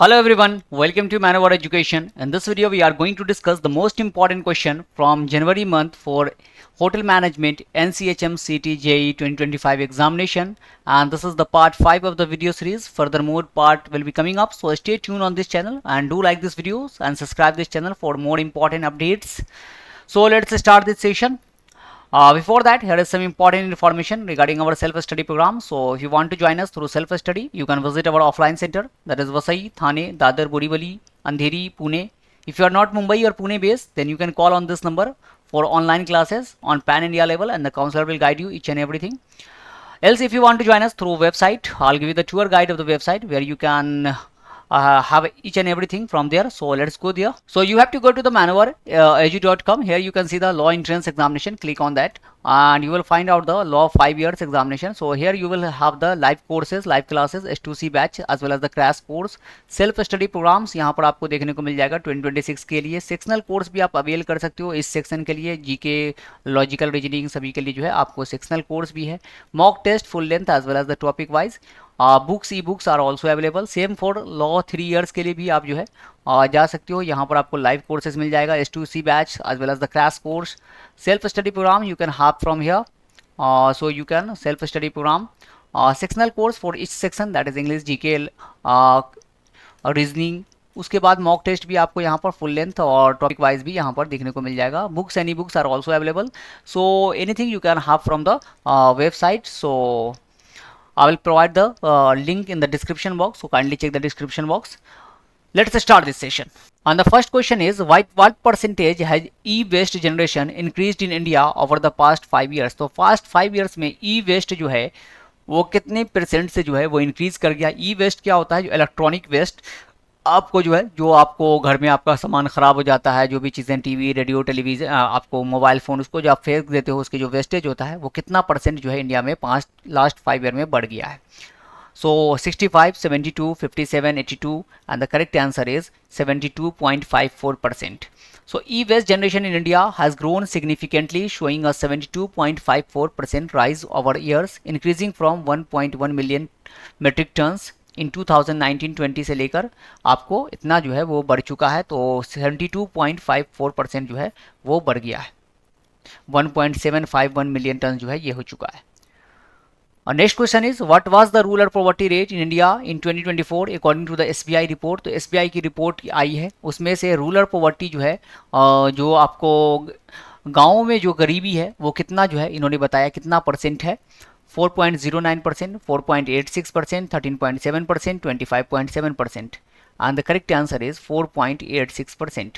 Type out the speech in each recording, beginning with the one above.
Hello everyone, welcome to Manovar Education. In this video, we are going to discuss the most important question from January month for Hotel Management NCHM CT JEE 2025 examination, and this is the part 5 of the video series. Furthermore, part will be coming up, so stay tuned on this channel and do like this videos and subscribe this channel for more important updates. So let's start this session. Before that, here is some important information regarding our self-study program. So if you want to join us through self-study, you can visit our offline center, that is Vasai, Thane, Dadar, Borivali, Andheri, Pune. If you are not Mumbai or Pune based, then you can call on this number for online classes on pan India level, and the counselor will guide you each and everything. Else, if you want to join us through website, I'll give you the tour guide of the website where you can have each and everything from there. So let's go there. So you have to go to the manovaredu.com. Here you can see the law entrance examination. Click on that and you will find out the law 5 years examination. So here you will have the live courses, live classes, S2C batch as well as the crash course, self study programmes यहाँ पर आपको देखने को मिल जाएगा 2026 के लिए. Sectional course भी आप अवेल कर सकते हो इस सेक्शन के लिए. जीके, लॉजिकल रीजनिंग सभी के लिए जो है आपको सेक्शनल कोर्स भी है. Mock test full length as well as the topic wise. Books e books are also available. Same for law 3 years के लिए भी आप जो है जा सकते हो. यहाँ पर आपको लाइव कोर्सेज मिल जाएगा, S2C batch as well as the crash course. Self study programme you can have from here. So you can self study programme, sectional course for each section, that is English, GK, reasoning. उसके बाद mock test भी आपको यहाँ पर full length और topic wise भी यहाँ पर देखने को मिल जाएगा. Books any books are also available. So anything you can have from the website. So I will provide the link in the description box, so kindly check the description box. Let's start this session. And the first question is, what percentage has e-waste generation increased in India over the past 5 years? तो past 5 years में e-waste जो है वो कितने percent से जो है वो इंक्रीज कर गया. e-waste क्या होता है? जो इलेक्ट्रॉनिक वेस्ट आपको जो है, जो आपको घर में आपका सामान ख़राब हो जाता है, जो भी चीज़ें, टीवी, रेडियो, टेलीविज़न, आपको मोबाइल फ़ोन, उसको जो आप फेंक देते हो, उसके जो वेस्टेज होता है वो कितना परसेंट जो है इंडिया में लास्ट 5 ईयर में बढ़ गया है. सो 65, 72, 57, 82 and the correct answer is 72.54%. So e-waste generation in India has grown significantly, showing a 72.54% rise over years, increasing from 1.1 million metric tons इन 2019-20 से लेकर आपको इतना जो है वो बढ़ चुका है. तो 72.54% जो है वो बढ़ गया है. 1.751 मिलियन टन जो है ये हो चुका है. और next question is, what was the rural poverty rate in India in 2024 according to the SBI report. तो SBI की रिपोर्ट आई है, उसमें से रूरल पॉवर्टी जो है, जो आपको गाँव में जो गरीबी है वो कितना जो है इन्होंने बताया कितना परसेंट है. 4.09%, 4.86%, 13.7%, 25.7%, and the correct answer is 4.86%.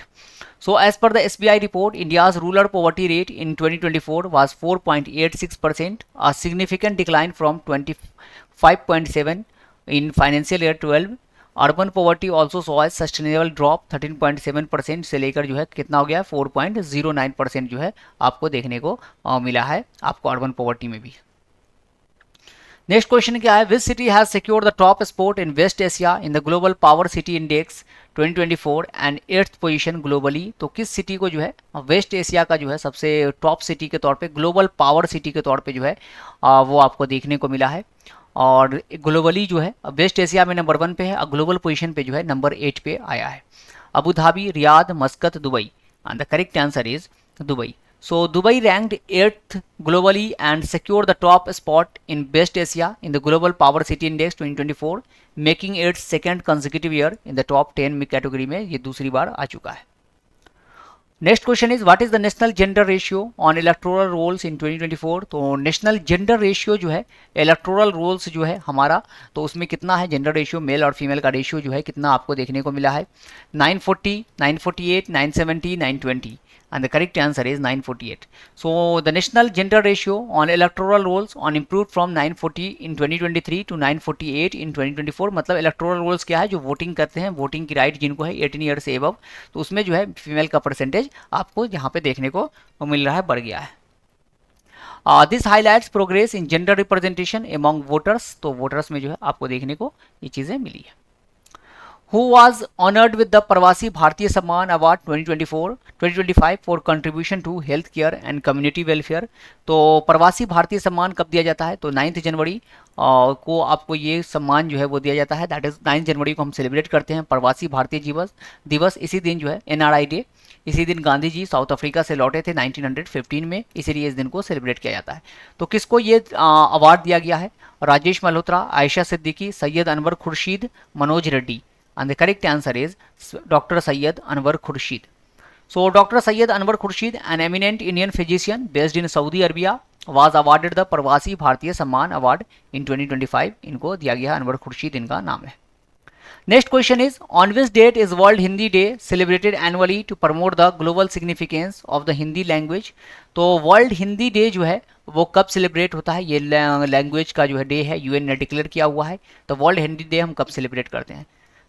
So as per the SBI report, India's rural poverty rate in 2024 was 4.86%, a significant decline from 25.7 in financial year 12. Urban poverty also so है सस्टेनेबल ड्रॉप, 13.7% से लेकर जो है कितना हो गया 4.09% जो है आपको देखने को मिला है आपको अर्बन पॉवर्टी में भी. नेक्स्ट क्वेश्चन क्या है, which city has secured the top spot in West Asia in the global power city index 2024 and 8th position globally. तो किस सिटी को जो है वेस्ट एशिया का जो है सबसे टॉप सिटी के तौर पे, ग्लोबल पावर सिटी के तौर पे जो है वो आपको देखने को मिला है. और ग्लोबली जो है वेस्ट एशिया में नंबर 1 पे है और ग्लोबल पोजीशन पे जो है नंबर 8 पे आया है. Abu Dhabi, Riyadh, मस्कत, Dubai, and the correct answer is Dubai. So Dubai ranked 8th globally and secured the top spot in West Asia in the Global Power City Index 2024, making its second consecutive year in the top 10 category में ये दूसरी बार आ चुका है. Next question is, what is the national gender ratio on electoral rolls in 2024. तो national gender ratio जो है electoral rolls जो है हमारा, तो उसमें कितना है जेंडर रेशियो, मेल और फीमेल का रेशियो जो है कितना आपको देखने को मिला है. 940, 948, 970, 920, and the correct answer is 948. So the national gender ratio on electoral rolls on improved from 940 in 2023 to 948 in 2024. मतलब electoral rolls क्या है, जो वोटिंग करते हैं, वोटिंग की राइट जिनको है 18 ईयर से एबव, तो उसमें जो है फीमेल का परसेंटेज आपको यहाँ पे देखने को मिल रहा है, बढ़ गया है. This highlights progress in gender representation among voters. तो वोटर्स में जो है आपको देखने को ये चीज़ें मिली है. Who was honoured with the Pravasi Bharatiya Samman award 2024-2025 for contribution to health care and community welfare. तो प्रवासी भारतीय सम्मान कब दिया जाता है? तो 9 जनवरी को आपको ये सम्मान जो है वो दिया जाता है। दैट इज 9 जनवरी को हम सेलिब्रेट करते हैं प्रवासी भारतीय दिवस। इसी दिन जो है NRI डे, इसी दिन गांधी जी साउथ अफ्रीका से लौटे थे 1915 में, इसीलिए इस दिन को सेलिब्रेट किया जाता है। तो किसको ये अवार्ड दिया गया है? Rajesh Malhotra, Ayesha Siddiqui, Syed Anwar Khurshid, Manoj Reddy. And the correct answer is doctor Syed Anwar Khurshid. So Dr. Syed Anwar Khurshid, an eminent Indian physician based in Saudi Arabia, was awarded the प्रवासी भारतीय सम्मान अवार्ड in 2025। इनको दिया गया अनवर खुर्शीद इनका नाम है। Next question is on which date is world Hindi day celebrated annually to promote the global significance of the Hindi language. तो world Hindi day जो है वो कब सेलिब्रेट होता है? ये लैंग्वेज का जो है डे है, यूएन ने डिक्लेयर किया हुआ है। तो वर्ल्ड हिंदी डे हम कब सेलिब्रेट करते हैं?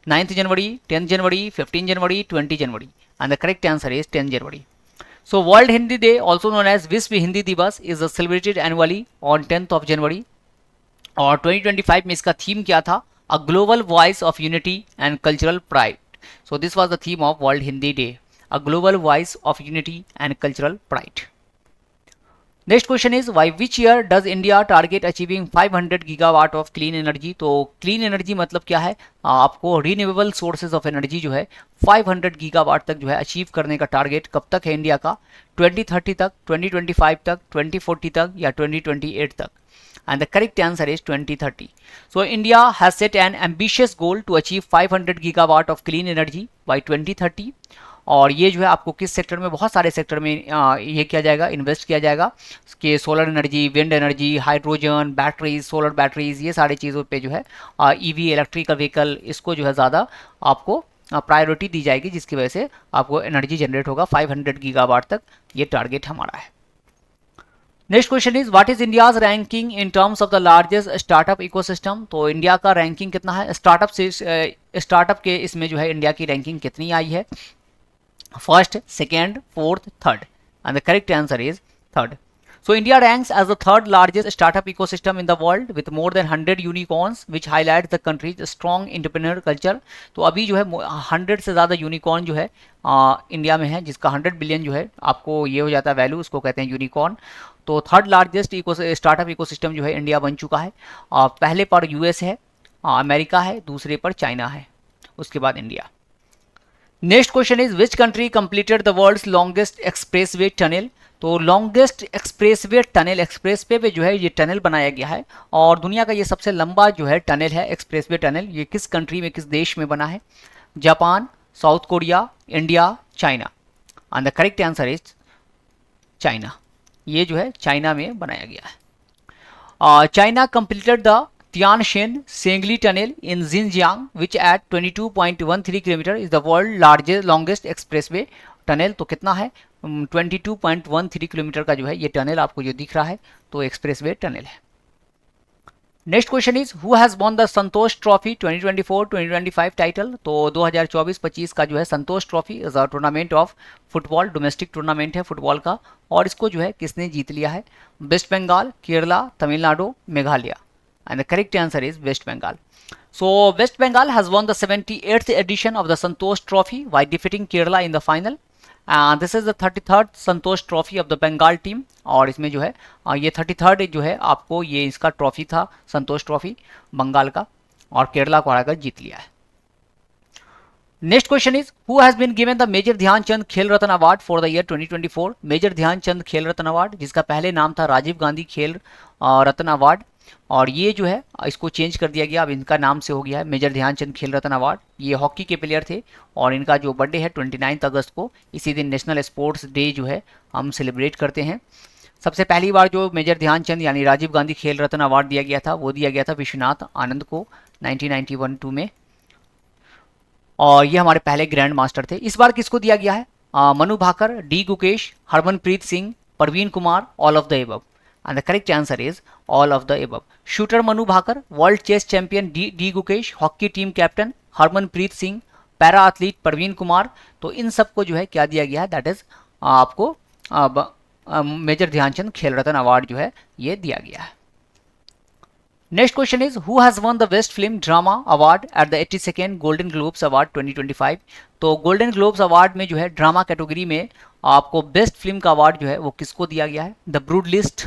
9 जनवरी, 10 जनवरी, 15 जनवरी, 20 जनवरी। And the correct answer is 10 January. So world Hindi day also known as Vishwa Hindi Divas is celebrated annually on 10 January. और 2025 में इसका थीम क्या था? A global voice of unity and cultural pride. So this was the theme of world Hindi day, a global voice of unity and cultural pride. Next question is by which year does India target achieving 500 gigawatt of clean energy. तो clean energy मतलब क्या है? आपको renewable sources of energy जो है 500 gigawatt तक जो है अचीव करने का टारगेट कब तक है इंडिया का? 2030 तक, 2025 तक, 2040 तक या 2028 तक? And the correct answer is 2030. So India has set an ambitious goal to achieve 500 gigawatt of clean energy by 2030। और ये जो है आपको किस सेक्टर में? बहुत सारे सेक्टर में ये किया जाएगा, इन्वेस्ट किया जाएगा कि solar energy, wind energy, hydrogen, batteries, solar batteries, ये सारी चीज़ों पे जो है EV इलेक्ट्रिकल व्हीकल, इसको जो है ज़्यादा आपको प्रायोरिटी दी जाएगी, जिसकी वजह से आपको एनर्जी जनरेट होगा 500 गीगावाट तक। ये टारगेट हमारा है। Next question is what is India's ranking in terms of the largest startup ecosystem. तो इंडिया का रैंकिंग कितना है स्टार्टअप के इसमें जो है इंडिया की रैंकिंग कितनी आई है? First, second, fourth, third. And the correct answer is third. So India ranks as the third largest startup ecosystem in the world with more than 100 unicorns, which highlights the country's strong entrepreneur culture। तो अभी जो है 100 से ज़्यादा unicorn जो है India में है, जिसका 100 बिलियन जो है आपको ये हो जाता है वैल्यू, उसको कहते हैं यूनिकॉर्न। तो थर्ड लार्जेस्ट स्टार्टअप इकोसिस्टम जो है इंडिया बन चुका है। पहले पर US है, अमेरिका है, दूसरे पर चाइना है, उसके बाद India. Next question is which country completed the world's longest expressway tunnel. तो लॉन्गेस्ट एक्सप्रेसवे टनल, एक्सप्रेसवे पे जो है ये टनल बनाया गया है और दुनिया का ये सबसे लंबा जो है टनल है एक्सप्रेसवे टनल। ये किस कंट्री में, किस देश में बना है? Japan, South Korea, India, China. And the correct answer is China. ये जो है चाइना में बनाया गया है। China completed the Tianshan Shengli tunnel in Xinjiang which at 22.13 kilometer is the world longest expressway tunnel. तो कितना है? 22.13 किलोमीटर का जो है ये टनल आपको जो दिख रहा है, तो एक्सप्रेसवे टनल है। Next question is who has won the Santosh trophy 2024-2025 title. तो 2024-25 का जो है Santosh trophy is a tournament of football, domestic tournament है फुटबॉल का, और इसको जो है किसने जीत लिया है? West Bengal, Kerala, Tamil Nadu, Meghalaya. And the correct answer is West Bengal. So West Bengal has won the 78th edition of the Santosh Trophy by defeating Kerala in the final. And this is the 33rd Santosh Trophy of the Bengal team। और इसमें जो है ये 33rd जो है आपको ये इसका ट्रॉफी था, संतोष ट्रॉफी बंगाल का, और केरला को हराकर जीत लिया है। Next question is who has been given the major Dhyan Chand Khel Ratna award for the year 2024। Major Dhyan Chand Khel Ratna award, जिसका पहले नाम था राजीव गांधी खेल रत्न अवार्ड, और ये जो है इसको चेंज कर दिया गया, अब इनका नाम से हो गया है मेजर ध्यानचंद खेल रत्न अवार्ड। ये हॉकी के प्लेयर थे और इनका जो बर्थडे है 29 अगस्त को, इसी दिन नेशनल स्पोर्ट्स डे जो है हम सेलिब्रेट करते हैं। सबसे पहली बार जो मेजर ध्यानचंद यानी राजीव गांधी खेल रत्न अवार्ड दिया गया था वो दिया गया था विश्वनाथ आनंद को 1991 में, और ये हमारे पहले ग्रैंड मास्टर थे। इस बार किसको दिया गया है? Manu Bhaker, D Gukesh, Harmanpreet Singh, Parveen Kumar, all of the above. And the correct answer is all of the above. Shooter Manu Bhakar, World Chess Champion D Gukesh, hockey team captain Harmanpreet Singh, para athlete Parveen Kumar. तो इन सबको जो है क्या दिया गया है? दैट इज आपको मेजर ध्यानचंद खेल रत्न अवार्ड जो है ये दिया गया है। Next question is who has won the best film drama award at the 82nd golden globes award 2025। तो गोल्डन ग्लोब्स अवार्ड में जो है ड्रामा कैटेगरी में आपको बेस्ट फिल्म का अवार्ड जो है वो किसको दिया गया है? The brutalist,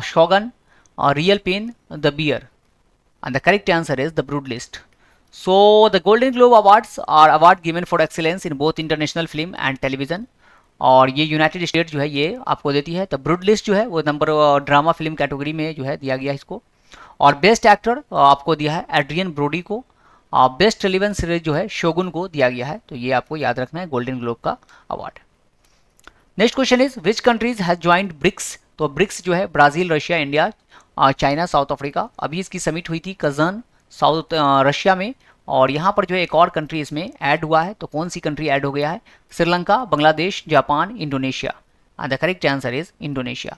shogun, real pain, the bear. And the correct answer is the brutalist. So the Golden Globe Awards are award given for excellence in both international film and television, और ये United state जो है ये आपको देती है। The brood list जो है वो नंबर ड्रामा फिल्म कैटेगरी में जो है दिया गया है इसको, और बेस्ट एक्टर आपको दिया है एड्रियन ब्रोडी को, बेस्ट टेलीविजन सीरीज जो है शोगुन को दिया गया है। तो ये आपको याद रखना है गोल्डन ग्लोब का award. Next question is which countries has joint BRICS. तो ब्रिक्स जो है Brazil, Russia, India, China, South Africa. अभी इसकी समिट हुई थी कजन साउथ रशिया में, और यहाँ पर जो है एक और कंट्री इसमें ऐड हुआ है। तो कौन सी कंट्री ऐड हो गया है? Sri Lanka, Bangladesh, Japan, Indonesia. And the correct answer is Indonesia.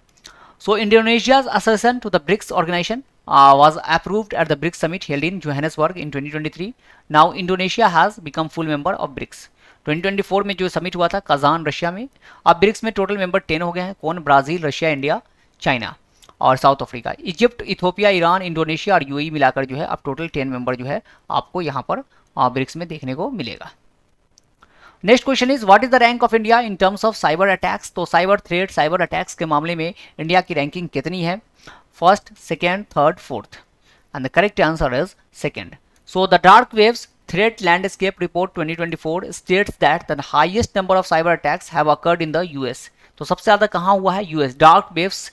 So Indonesia's accession to the BRICS organization was approved at the BRICS summit held in Johannesburg in 2023. Now Indonesia has become full member of BRICS. 2024 में जो summit हुआ था Kazan Russia में, अब BRICS में total member 10 हो गए हैं। कौन? ब्राजील, रशिया, इंडिया, चाइना और south Africa. Egypt, Ethiopia, Iran, Indonesia और यूएई मिलाकर जो है अब टोटल 10 मेंबर जो है आपको यहाँ पर ब्रिक्स में देखने को मिलेगा। Next question is what is the rank of India in terms of cyber attacks. तो साइबर थ्रेट, साइबर अटैक्स के मामले में इंडिया की रैंकिंग कितनी है? First, second, third, fourth. And the correct answer is second. So the dark waves threat landscape report 2024 states that the highest number of cyber attacks have occurred in the US. तो सबसे ज्यादा कहाँ हुआ है? US. Dark waves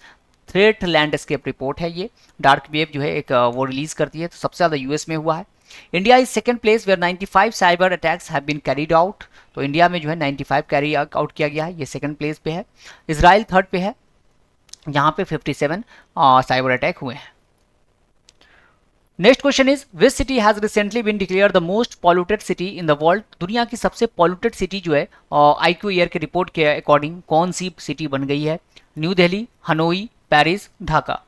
threat landscape report है ये, dark wave जो है एक वो रिलीज करती है, तो सबसे ज्यादा यूएस में हुआ है। India is second place where 95 cyber attacks have been carried out. तो इंडिया में जो है 95 कैरी आउट किया गया है, ये सेकंड प्लेस पे है। इजराइल थर्ड पे है, यहाँ पे 57 साइबर अटैक हुए हैं। Next question is which city has recently been declare the most polluted city in the world. दुनिया की सबसे पॉल्यूटेड सिटी जो है IQ ईयर के रिपोर्ट के अकॉर्डिंग कौन सी सिटी बन गई है? New Delhi, Hanoi, Paris, Dhaka.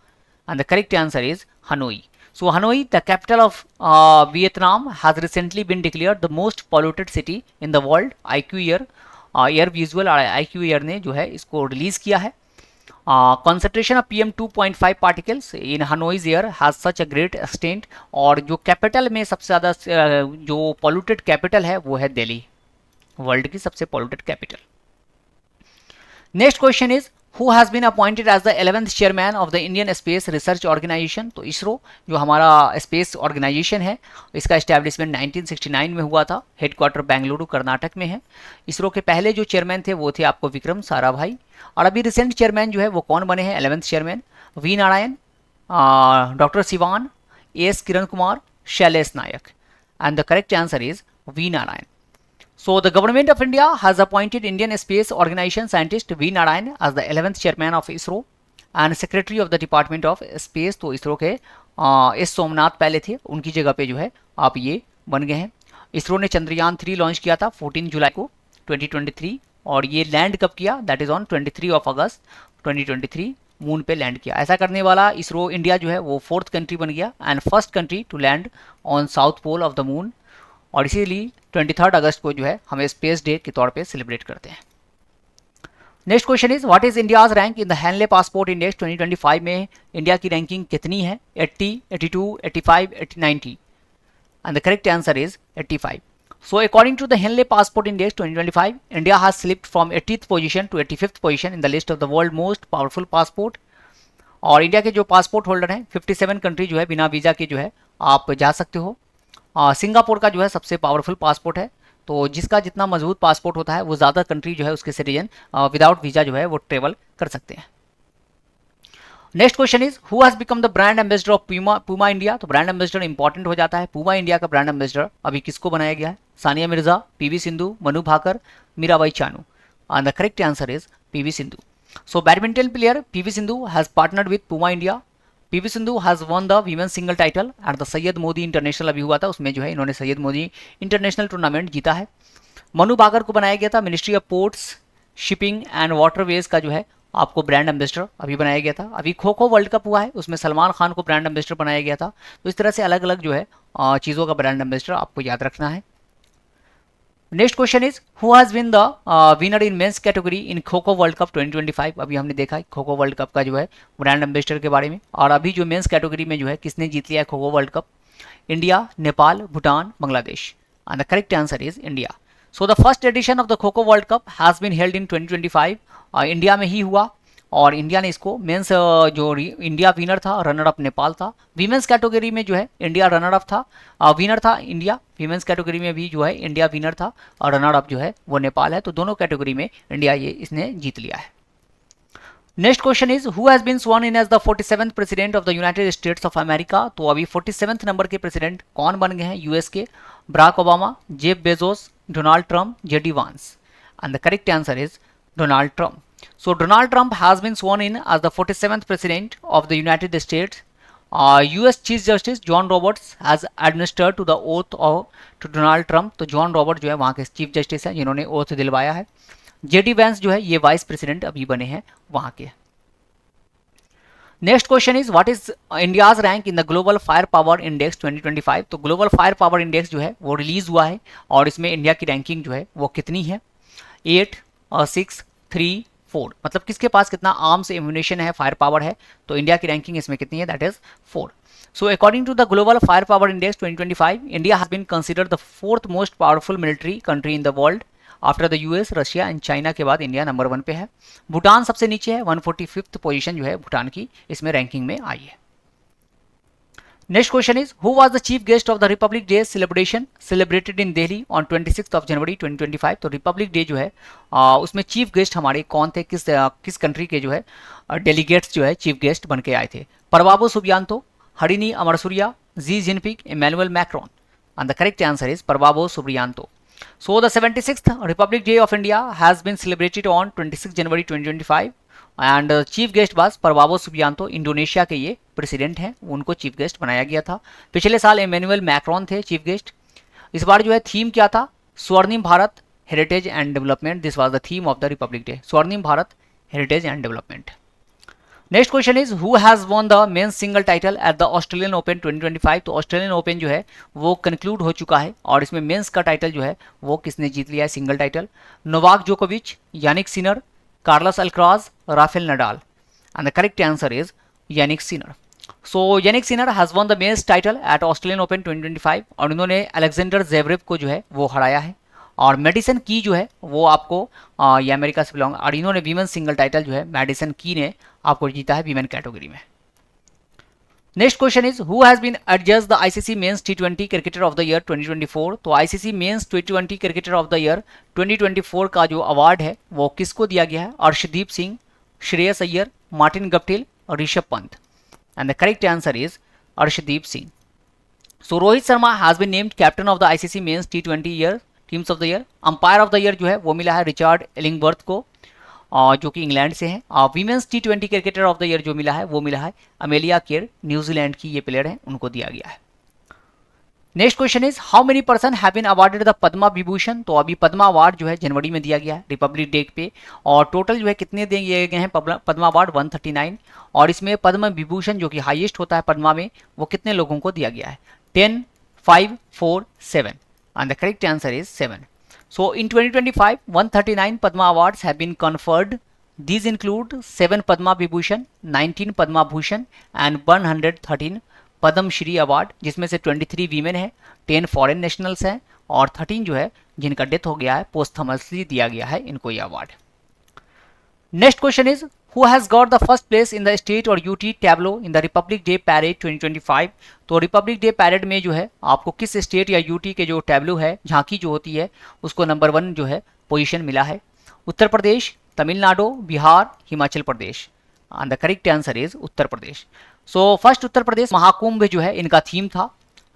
And the correct answer is Hanoi. So Hanoi, the capital of Vietnam, has recently been declared the most polluted city in the world. IQ year, Air Visual IQ year ने जो है इसको release किया है। Concentration of PM 2.5 particles in Hanoi's air has such a great extent, और जो capital में सबसे ज़्यादा जो polluted कैपिटल है वो है दिल्ली, वर्ल्ड की सबसे polluted capital. Next question is who has been appointed as the 11th chairman of the Indian Space Research Organisation. तो इसरो जो हमारा स्पेस ऑर्गेनाइजेशन है, इसका एस्टैब्लिशमेंट 1969 में हुआ था। हेडक्वार्टर बेंगलुरु कर्नाटक में है। इसरो के पहले जो चेयरमैन थे वो थे आपको विक्रम साराभाई, और अभी रिसेंट चेयरमैन जो है वो कौन बने हैं? 11th chairman V Narayan, doctor Sivan, S Kiran Kumar, Shailesh Nayak. And the correct answer is V Narayan. So the government of India has appointed Indian Space Organization scientist V Narayan as the 11th chairman of ISRO and secretary of the Department of Space। तो इसरो के S Somnath पहले थे, उनकी जगह पे जो है आप ये बन गए हैं। इसरो ने चंद्रयान 3 लॉन्च किया था 14 जुलाई को 2023, और ये लैंड कब किया? That is on 23 August 2023 moon पे लैंड किया। ऐसा करने वाला इसरो इंडिया जो है वो 4th कंट्री बन गया and first country to land on south pole of the moon, और इसीलिए 23 अगस्त को जो है हमें स्पेस डे के तौर पे सेलिब्रेट करते हैं। Next question is what is India's rank in the Henley passport index 2025 में इंडिया की रैंकिंग कितनी है? 80, 82, 85, 90। And the correct answer is 85। So according to the Henley passport index 2025, India has slipped from 80th position to 85th position in the list of the world most powerful passport. और India के जो passport holder हैं 57 country जो है बिना visa के जो है आप जा सकते हो। सिंगापुर का जो है सबसे पावरफुल पासपोर्ट है, तो जिसका जितना मजबूत पासपोर्ट होता है वो ज़्यादा कंट्री जो है उसके सिटीजन विदाउट वीज़ा जो है वो ट्रेवल कर सकते हैं। Next question is who has become the brand ambassador of Puma India. तो ब्रांड एम्बेसडर इंपॉर्टेंट हो जाता है। पूमा इंडिया का ब्रांड एम्बेसडर अभी किसको बनाया गया है? Sania Mirza, PV Sindhu, Manu Bhaker, Mirabai Chanu. And the correct answer is PV Sindhu. So badminton player PV Sindhu has partnered with Puma India. PV Sindhu has won the women single title at the Syed Modi international अभी हुआ था, उसमें जो है इन्होंने सैयद मोदी इंटरनेशनल टूर्नामेंट जीता है। मनु भाकर को बनाया गया था ministry of ports, shipping and waterways का जो है आपको ब्रांड एम्बेसडर अभी बनाया गया था। अभी खो खो वर्ल्ड कप हुआ है, उसमें सलमान खान को ब्रांड एम्बेसडर बनाया गया था। तो इस तरह से अलग अलग जो है चीज़ों का ब्रांड एम्बेसडर आपको याद रखना है। Next question is who has been the winner in men's category in Kho Kho world cup 2025। अभी हमने देखा है खो खो वर्ल्ड कप का जो है ब्रांड एम्बेसडर के बारे में, और अभी जो मेंस कैटेगरी में जो है किसने जीत लिया है Kho Kho world cup? India, Nepal, Bhutan, Bangladesh. And the correct answer is India. So the first edition of the Kho Kho world cup has been held in 2025। India में ही हुआ, और इंडिया ने इसको मेंस जो इंडिया विनर था, रनर अप नेपाल था। वीमेंस कैटेगरी में जो है इंडिया रनर अप था, विनर था इंडिया। वीमेंस कैटेगरी में भी जो है इंडिया विनर था, और रनर अप जो है वो नेपाल है। तो दोनों कैटेगरी में इंडिया ये इसने जीत लिया है। Next question is who has been sworn in as the 47th president of the United States of America. तो अभी 47th नंबर के प्रेसिडेंट कौन बन गए हैं यूएस के? Barack Obama, Jeff Bezos, Donald Trump, JD Vance. And the correct answer is Donald Trump. So Donald Trump has been sworn in as the 47th President of the United States. US Chief Justice John Roberts has administered to the oath to Donald Trump. तो John Robert जो है वहाँ के chief justice हैं जिन्होंने oath दिलवाया है। JD Vance जो है ये वाइस प्रेसिडेंट अभी बने हैं वहाँ के। Next question is what is India's rank in the global fire power index 2025। तो ग्लोबल फायर पावर इंडेक्स जो है वो रिलीज हुआ है, और इसमें इंडिया की रैंकिंग जो है वो कितनी है? 8, 6, 3, 4। मतलब किसके पास कितना आर्म्स एम्यूनेशन है, फायर पावर है। तो इंडिया की रैंकिंग इसमें कितनी है? That is 4। So according to the global fire power index 2025, India has been considered the 4th most powerful military country in the world. After the US, Russia and China के बाद India number 1 पे है। भूटान सबसे नीचे है, 145th position जो है भूटान की इसमें रैंकिंग में आई है। Next question is who was the chief guest of the Republic day celebration celebrated in Delhi on 26 जनवरी 2025। तो रिपब्लिक डे जो है उसमें चीफ गेस्ट हमारे कौन थे, किस कंट्री के जो है डेलीगेट्स जो है चीफ गेस्ट बन के आए थे? Prabowo Subianto, Harini Amarasuriya, Xi Jinping, Emmanuel Macron. And the correct answer is Prabowo Subianto. So the 76th Republic Day of India has been celebrated on 26 January 2025 and chief guest was Prabowo Subianto, Indonesia के ये president हैं, उनको chief guest बनाया गया था। पिछले साल Emmanuel Macron थे चीफ गेस्ट। इस बार जो है थीम क्या था? Swarnim Bharat, heritage and development. This was the theme of the Republic Day, Swarnim Bharat, heritage and development. Next question is who has won the men's single title at the Australian Open 2025। तो Australian open जो है वो conclude हो चुका है, और इसमें mains का टाइटल जो है वो किसने जीत लिया है सिंगल टाइटल? नोवाक जोकोविच, Jannik Sinner, Carlos Alcaraz, Rafael Nadal. And the correct answer is Jannik Sinner. So Jannik Sinner has won the men's title at Australian Open 2025, और इन्होंने अलेक्जेंडर जेवरेव को जो है वो हराया है। और मेडिसन की जो है वो आपको ये अमेरिका से बिलोंग, और इन्होंने वीमेन सिंगल टाइटल जो है मेडिसन की ने आपको जीता है वीमेन कैटेगरी में। Next question is who has been adjust the ICC men's T20 cricketer of the year 2024। तो ICC men's T20 cricketer of the year 2024 का जो अवार्ड है वो किसको दिया गया है? अर्शदीप सिंह, श्रेयस अय्यर, मार्टिन गप्टिल और Rishabh Pant. And the correct answer is Arshdeep Singh. So Rohit Sharma has been named captain of the ICC men's T20 year teams of the year. Umpire of the year जो है वो मिला है रिचार्ड एलिंगबर्थ को, जो कि इंग्लैंड से हैं. Women's T20 cricketer of the year जो मिला है वो मिला है अमेलिया केयर, न्यूजीलैंड की ये प्लेयर हैं, उनको दिया गया है. Next question is how many person have been awarded the Padma Vibhushan. तो अभी पद्मा अवार्ड जो है जनवरी में दिया गया है रिपब्लिक डे पे, और टोटल जो है कितने दिए गए हैं पद्मा अवार्ड? 139. और इसमें पद्म विभूषण जो कि हाईएस्ट होता है पद्मा में, वो कितने लोगों को दिया गया है? 10, 5, 4, 7. And the correct answer is 7. So in 2025, 139 Padma Awards have been conferred. These include 7 Padma Vibhushan, 19 Padma Bhushan and 113 Padma Shri award, जिसमें से 23 वीमेन है, 10 फॉरेन नेशनल्स हैं और 13 जो है जिनका डेथ हो गया है पोस्टमसली दिया गया है इनको ये award. Next question is who has got the first place in the state और UT tableau in the Republic Day parade 2025. तो रिपब्लिक डे पैरेड में जो है आपको किस स्टेट या यूटी के जो टैब्लो है, झांकी जो होती है, उसको नंबर 1 जो है पोजीशन मिला है? Uttar Pradesh, Tamil Nadu, Bihar, Himachal Pradesh. And the correct answer is Uttar Pradesh. So first Uttar Pradesh Mahakumbh जो है इनका थीम था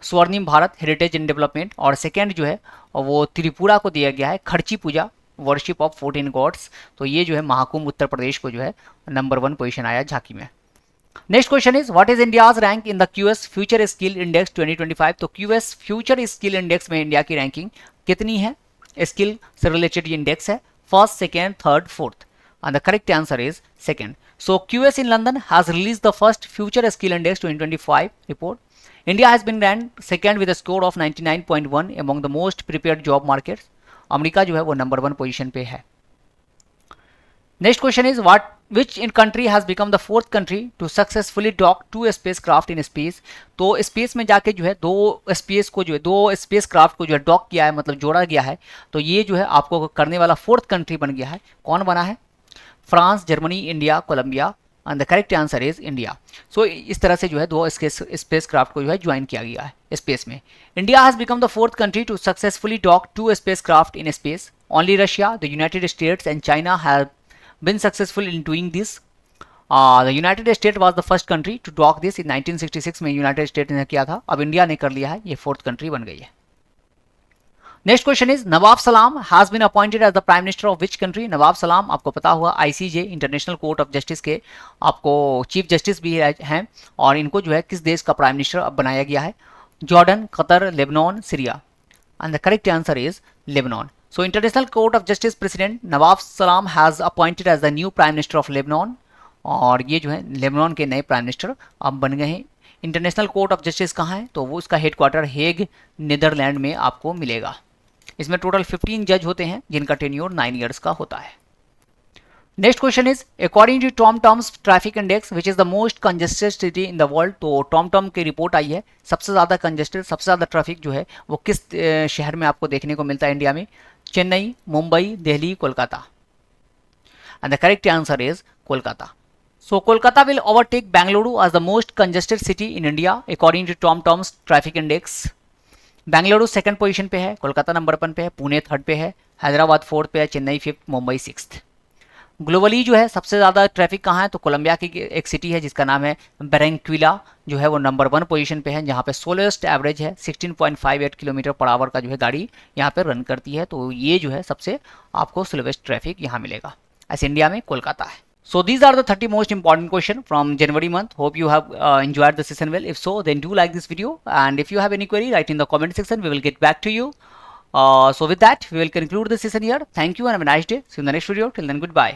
Swarnim Bharat, heritage and development, और सेकेंड जो है वो त्रिपुरा को दिया गया है खर्ची पूजा, वर्शिप ऑफ 14 गॉड्स. तो ये जो है महाकुंभ उत्तर प्रदेश को जो है नंबर 1 पोजीशन आया झांकी में. Next question is what is India's rank in the QS future skill index 2025. तो क्यूएस फ्यूचर स्किल इंडेक्स में इंडिया की रैंकिंग कितनी है? स्किल से रिलेटेड इंडेक्स है, first, second, third, fourth. And the correct answer is second. So QS in London has release the first future skill index 2025 report. India has been ranked second with a score of 99.1 among the most prepared job markets. America जो है वो number 1 position पे है। Next question is what which in country has become the fourth country to successfully dock 2 spacecraft in space. तो space में जाके जो है 2 स्पेस क्राफ्ट को जो है डॉक किया है, मतलब जोड़ा गया है। तो ये जो है आपको करने वाला फोर्थ कंट्री बन गया है। कौन बना है? France, Germany, India, Colombia, and the correct answer is India. So इस तरह से जो है 2 स्पेस क्राफ्ट को जो है ज्वाइन किया गया है स्पेस में। India has become the fourth country to successfully dock 2 spacecraft in space. Only Russia, the United States and China have been successful in doing this. The United States was the first country to dock this in 1966 में United state ने किया था। अब India ने कर लिया है, ये फोर्थ कंट्री बन गई है। Next question is Nawaf Salam has been appointed as the prime minister of which country. Nawaf Salam आपको पता हुआ ICJ international court of justice के आपको चीफ जस्टिस भी हैं, और इनको जो है किस देश का प्राइम मिनिस्टर अब बनाया गया है? Jordan, Qatar, Lebanon, Syria, and the correct answer is Lebanon. So International Court of Justice President Nawaf Salam has appointed as the new Prime Minister of Lebanon, और ये जो है लेबनान के नए प्राइम मिनिस्टर अब बन गए हैं। इंटरनेशनल कोर्ट ऑफ जस्टिस कहाँ है? तो वो इसका हेडक्वार्टर हेग, नीदरलैंड में आपको मिलेगा। इसमें टोटल 15 जज होते हैं जिनका टेन्योर 9 ईयर्स का होता है। Next question is according to TomTom's traffic index which is the most congested city in the world. तो टॉमटॉम की रिपोर्ट आई है, सबसे ज़्यादा कंजेस्टेड, सबसे ज़्यादा ट्रैफिक जो है वो किस शहर में आपको देखने को मिलता है इंडिया में? Chennai, Mumbai, Delhi, Kolkata, and the correct answer is Kolkata. So Kolkata will overtake Bengaluru as the most congested city in India according to TomTom's traffic index. Bengaluru second position पे है, कोलकाता नंबर 1 पे है, पुणे थर्ड पे है, हैदराबाद फोर्थ पे है, Chennai fifth, Mumbai sixth. Globally जो है सबसे ज़्यादा ट्रैफिक कहाँ है? तो कोलंबिया की एक सिटी है जिसका नाम है बैरंक्विला, जो है वो नंबर 1 पोजीशन पे है, जहाँ पे स्लोएस्ट एवरेज है 16.58 किलोमीटर पर आवर का जो है गाड़ी यहाँ पे रन करती है। तो ये जो है सबसे आपको स्लोएस्ट ट्रैफिक यहाँ मिलेगा। ऐसे इंडिया में कोलकाता है। So these are the 30 most important question from January month. Hope you have enjoyed the session well. If so, then do like this video, and if you have any query, write in the comment section. We will get back to you. So with that, we will conclude the session here. Thank you and have a nice day. See you in the next video. Till then, goodbye.